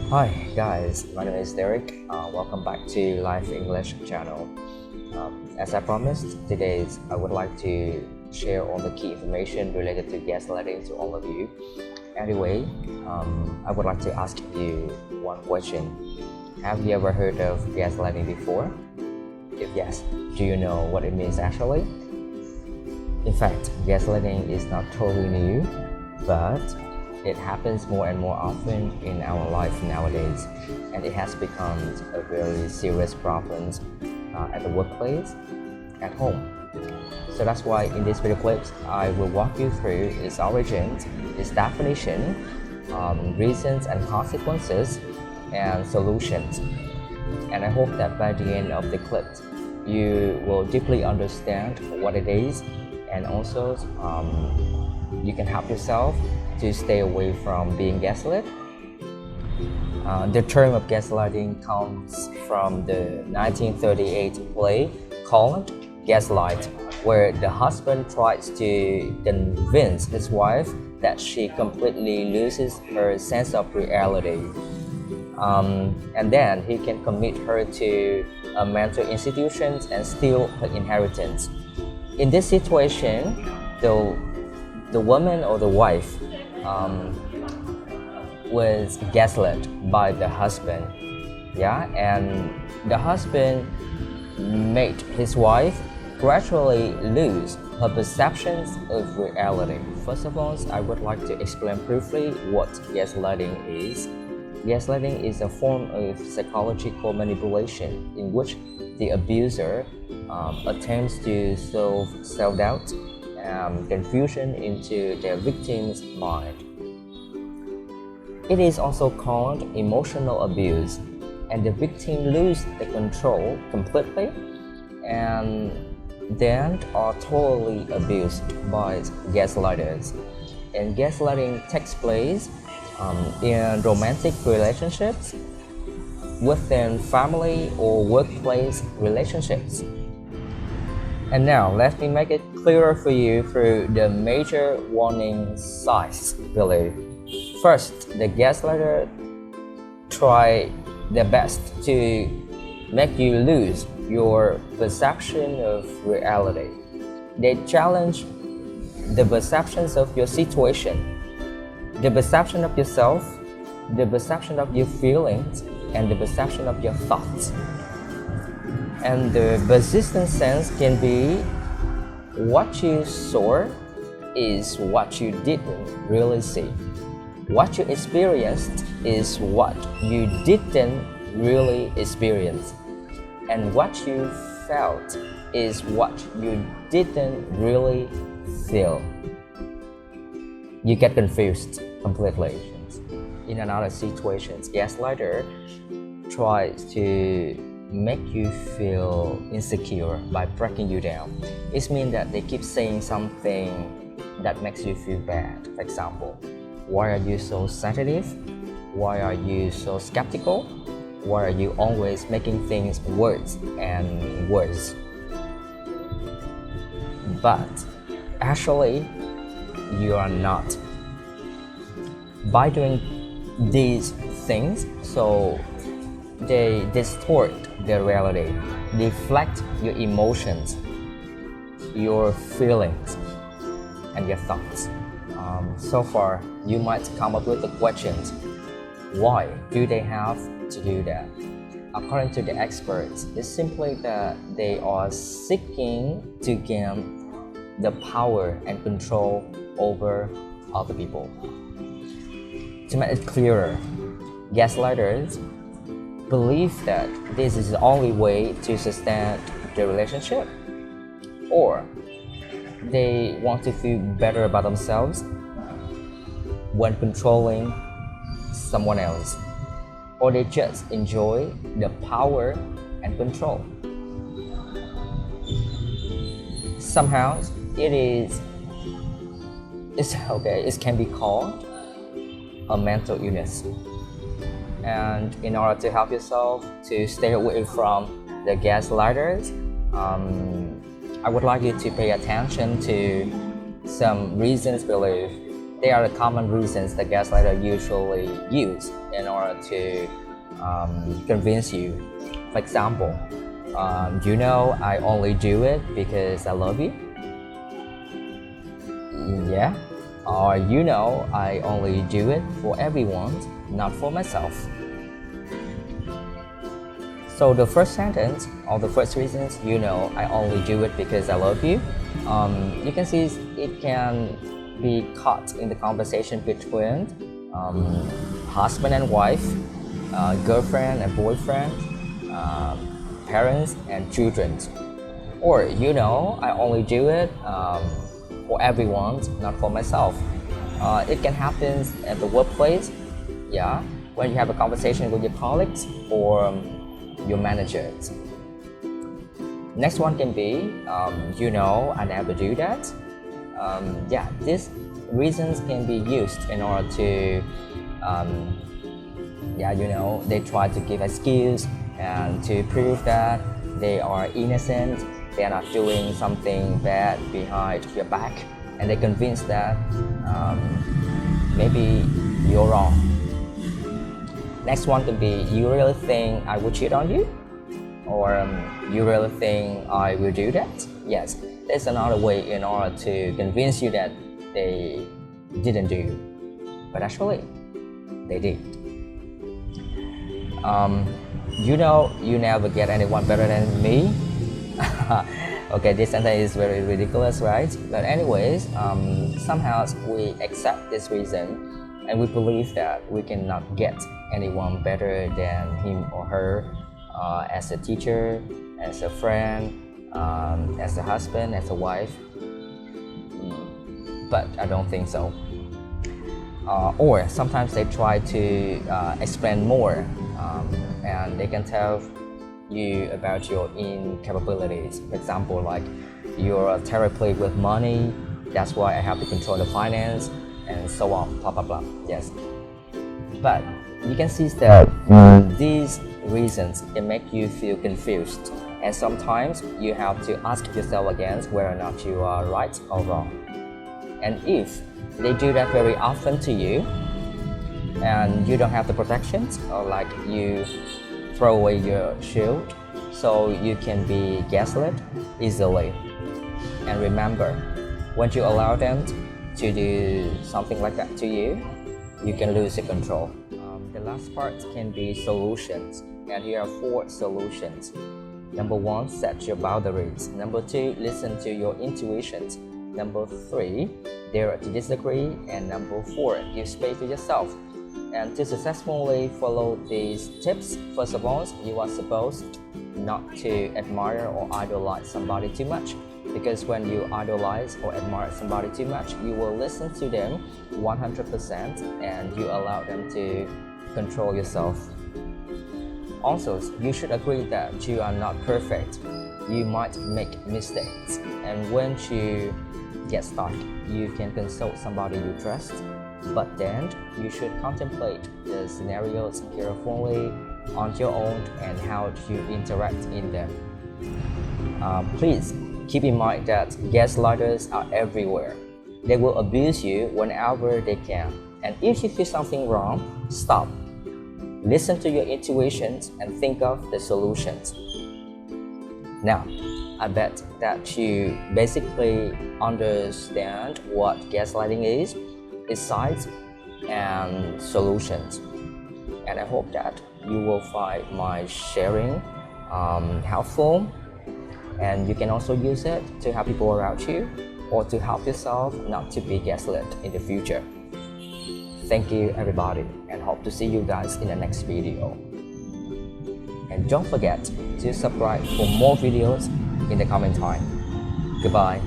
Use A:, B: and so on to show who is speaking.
A: Hi guys, my name is Derek. Welcome back to Life English channel. As I promised, today I would like to share all the key information related to gaslighting to all of you. Anyway, I would like to ask you one question. Have you ever heard of gaslighting before? If yes, do you know what it means actually? In fact, gaslighting is not totally new, but it happens more and more often in our life nowadays, and it has become a very serious problem at the workplace, at home. So that's why in this video clips, I will walk you through its origins, its definition, reasons and consequences, and solutions. And I hope that by the end of the clip, you will deeply understand what it is, and also you can help yourself to stay away from being gaslit. The term of gaslighting comes from the 1938 play called Gaslight, where the husband tries to convince his wife that she completely loses her sense of reality. And then he can commit her to a mental institution and steal her inheritance. In this situation, the woman or the wife was gaslit by the husband, and the husband made his wife gradually lose her perceptions of reality. First of all, I would like to explain briefly what gaslighting is. Gaslighting is a form of psychological manipulation in which the abuser attempts to sow self-doubt and confusion into their victim's mind. It is also called emotional abuse, and the victim loses the control completely and then are totally abused by gaslighters. And gaslighting takes place in romantic relationships, within family or workplace relationships. And now let me make it clearer for you through the major warning signs below. First, the gaslighter try their best to make you lose your perception of reality. They challenge the perceptions of your situation, the perception of yourself, the perception of your feelings, and the perception of your thoughts. And the persistent sense can be what you saw is what you didn't really see. What you experienced is what you didn't really experience. And what you felt is what you didn't really feel. You get confused completely. In another situation, gaslighter tries to make you feel insecure by breaking you down. It means that they keep saying something that makes you feel bad. For example, why are you so sensitive? Why are you so skeptical? Why are you always making things worse and worse? But actually, you are not. By doing these things, so they distort the reality, deflect your emotions, your feelings, and your thoughts. So far, you might come up with the questions, why do they have to do that? According to the experts, it's simply that they are seeking to gain the power and control over other people. To make it clearer, gaslighters believe that this is the only way to sustain the relationship, or they want to feel better about themselves when controlling someone else, or they just enjoy the power and control. Somehow it can be called a mental illness. And in order to help yourself to stay away from the gaslighters, I would like you to pay attention to some reasons below They are the common reasons that gaslighters usually use in order to convince you. For example, I only do it because I love you. Yeah. Or I only do it for everyone, not for myself. So the first sentence or the first reasons, I only do it because I love you. You can see it can be caught in the conversation between husband and wife, girlfriend and boyfriend, parents and children. Or I only do it for everyone, not for myself. It can happen at the workplace, when you have a conversation with your colleagues or your managers. Next one can be, I never do that. These reasons can be used in order to, they try to give excuse and to prove that they are innocent, they are not doing something bad behind your back, and they convince that maybe you're wrong. Next one could be, you really think I will cheat on you? Or you really think I will do that? Yes, there's another way in order to convince you that they didn't do, but actually they did. You never get anyone better than me. Okay, this sentence is very ridiculous, right? But anyways, somehow we accept this reason and we believe that we cannot get anyone better than him or her, as a teacher, as a friend, as a husband, as a wife. But I don't think so. Or sometimes they try to explain more, and they can tell you about your incapabilities. For example, like, you're terribly with money, that's why I have to control the finance, and so on, blah blah blah. Yes, but you can see that these reasons can make you feel confused, and sometimes you have to ask yourself again whether or not you are right or wrong. And if they do that very often to you and you don't have the protections, or like you throw away your shield, so you can be gaslit easily. And remember, when you allow them to do something like that to you, you can lose your control. The last part can be solutions, and here are 4 solutions. Number 1, set your boundaries. Number 2, listen to your intuitions. Number 3, dare to disagree. And number 4, give space to yourself. And to successfully follow these tips, first of all, you are supposed not to admire or idolize somebody too much. Because when you idolize or admire somebody too much, you will listen to them 100% and you allow them to control yourself. Also, you should agree that you are not perfect. You might make mistakes, and when you get stuck, you can consult somebody you trust. But then you should contemplate the scenarios carefully on your own and how you interact in them. Please keep in mind that gaslighters are everywhere. They will abuse you whenever they can. And if you feel something wrong, stop. Listen to your intuitions and think of the solutions. Now, I bet that you basically understand what gaslighting is, its sides and solutions. And I hope that you will find my sharing helpful, and you can also use it to help people around you or to help yourself not to be gaslit in the future. Thank you everybody, and hope to see you guys in the next video. And don't forget to subscribe for more videos in the coming time. Goodbye.